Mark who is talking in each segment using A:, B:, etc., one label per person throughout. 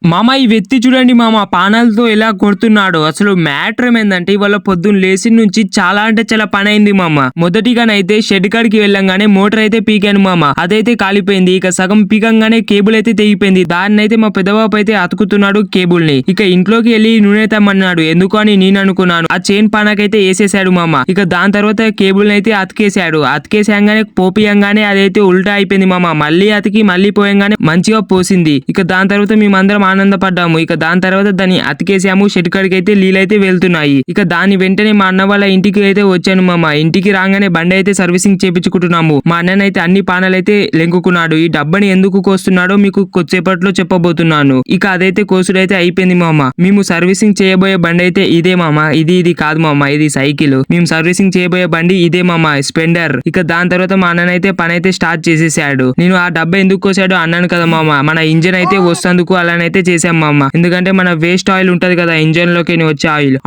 A: మామ ఈ వ్యక్తి చూడండి మామ పానాలతో ఎలా కొడుతున్నాడు. అసలు మ్యాటర్ ఏమైందంటే ఇవాళ పొద్దున్న లేచి నుంచి చాలా అంటే చాలా పని అయింది మామ. మొదటిగానైతే షెడ్ కాడికి వెళ్ళంగానే మోటార్ అయితే పీకాను మామ. అదైతే కాలిపోయింది. ఇక సగం పీకంగానే కేబుల్ అయితే తెగిపోయింది. దాన్ని అయితే మా పెద్దబాబు అయితే అతుకుతున్నాడు కేబుల్ ని. ఇక ఇంట్లోకి వెళ్ళి నూనె తమ్మన్నాడు. ఎందుకు అని నేను అనుకున్నాను. ఆ చైన్ పానాకైతే వేసేసాడు మామ. ఇక దాని తర్వాత కేబుల్ అయితే అతికేసాడు. అతికేసాగానే పోపియంగానే అదైతే ఉల్టా అయిపోయింది మామ. మళ్ళీ అతికి మళ్ళీ పోయంగానే మంచిగా పోసింది. ఇక దాని తర్వాత మేమందరం ఆనందపడ్డాము. ఇక దాని తర్వాత దాన్ని అతికేసాము. షెడ్ కాడికి అయితే నీళ్ళైతే వెళ్తున్నాయి. ఇక దాని వెంటనే మా అన్న వాళ్ళ ఇంటికి అయితే వచ్చాను మామ. ఇంటికి రాగానే బండి అయితే సర్వీసింగ్ చేపించుకుంటున్నాము. మా అన్ననైతే అన్ని పానాలైతే లెంకుకున్నాడు. ఈ డబ్బాని ఎందుకు కోస్తున్నాడో మీకు కొద్దిసేపట్లో చెప్పబోతున్నాను. ఇక అదైతే కోసుడైతే అయిపోయింది మామ. మేము సర్వీసింగ్ చేయబోయే బండి అయితే ఇదే మామ. ఇది కాదు మామ, ఇది సైకిల్. మేము సర్వీసింగ్ చేయబోయే బండి ఇదే మామ, స్పెండర్. ఇక దాని తర్వాత మా అన్ననైతే పని అయితే స్టార్ట్ చేసేసాడు. నేను ఆ డబ్బా ఎందుకు కోసాడో అన్నాను కదా మామ, మన ఇంజన్ అయితే వస్తందుకు అలానైతే చేసాం మామ. ఎందుకంటే మన వేస్ట్ ఆయిల్ ఉంటది కదా ఇంజన్ లోకి వచ్చే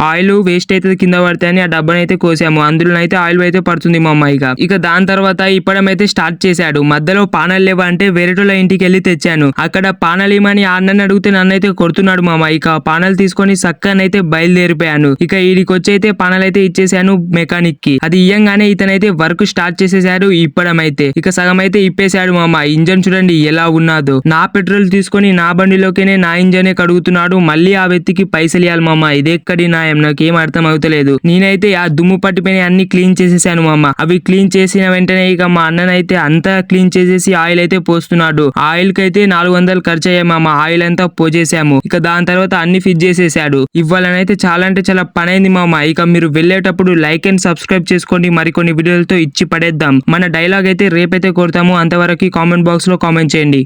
A: ఆయిల్ వేస్ట్ అయితే కింద పడతాయని ఆ డబ్బాని అయితే కోసాము. అందులో అయితే ఆయిల్ అయితే పడుతుంది మామ. ఇక దాని తర్వాత ఇప్పడం అయితే స్టార్ట్ చేశాడు. మధ్యలో పానాలు లేవా అంటే వేరేటోళ్ళ ఇంటికి వెళ్ళి తెచ్చాను. అక్కడ పానాలు ఇమని అన్నని అడిగితే నన్ను అయితే కొడుతున్నాడు మామ. ఇక పానాలు తీసుకొని సక్కనైతే బయలుదేరిపోయాను. ఇక వీడికి వచ్చి అయితే పానాలు అయితే ఇచ్చేసాను మెకానిక్ కి. అది ఇయ్యంగానే ఇతనైతే వర్క్ స్టార్ట్ చేసేసాడు. ఇప్పడం అయితే ఇక సగం అయితే ఇప్పేశాడు మామ. ఇంజన్ చూడండి ఎలా ఉన్నాదో. నా పెట్రోల్ తీసుకొని నా బండిలోకినే నా ఇంజనే కడుగుతున్నాడు. మళ్ళీ ఆ వ్యక్తికి పైసలు ఇవ్వాలి మామ. ఇదెక్కడి న్యాయం నాకేం అర్థం అవుతలేదు. నేనైతే ఆ దుమ్ము పట్టిపోయి అన్ని క్లీన్ చేసేసాను మామ. అవి క్లీన్ చేసిన వెంటనే ఇక మా అన్ననైతే అంతా క్లీన్ చేసేసి ఆయిల్ అయితే పోస్తున్నాడు. ఆయిల్ కి అయితే 400 ఖర్చు అయ్యాయి మామ. ఆయిల్ అంతా పోసేసాము. ఇక దాని తర్వాత అన్ని ఫిట్ చేసేసాడు. ఇవ్వాలనైతే చాలా అంటే చాలా పని అయింది మామ. ఇక మీరు వెళ్ళేటప్పుడు లైక్ అండ్ సబ్స్క్రైబ్ చేసుకోండి. మరికొన్ని వీడియోలతో ఇచ్చి పడేద్దాం. మన డైలాగ్ అయితే రేపైతే కొడతాము. అంతవరకు కామెంట్ బాక్స్ లో కామెంట్ చేయండి.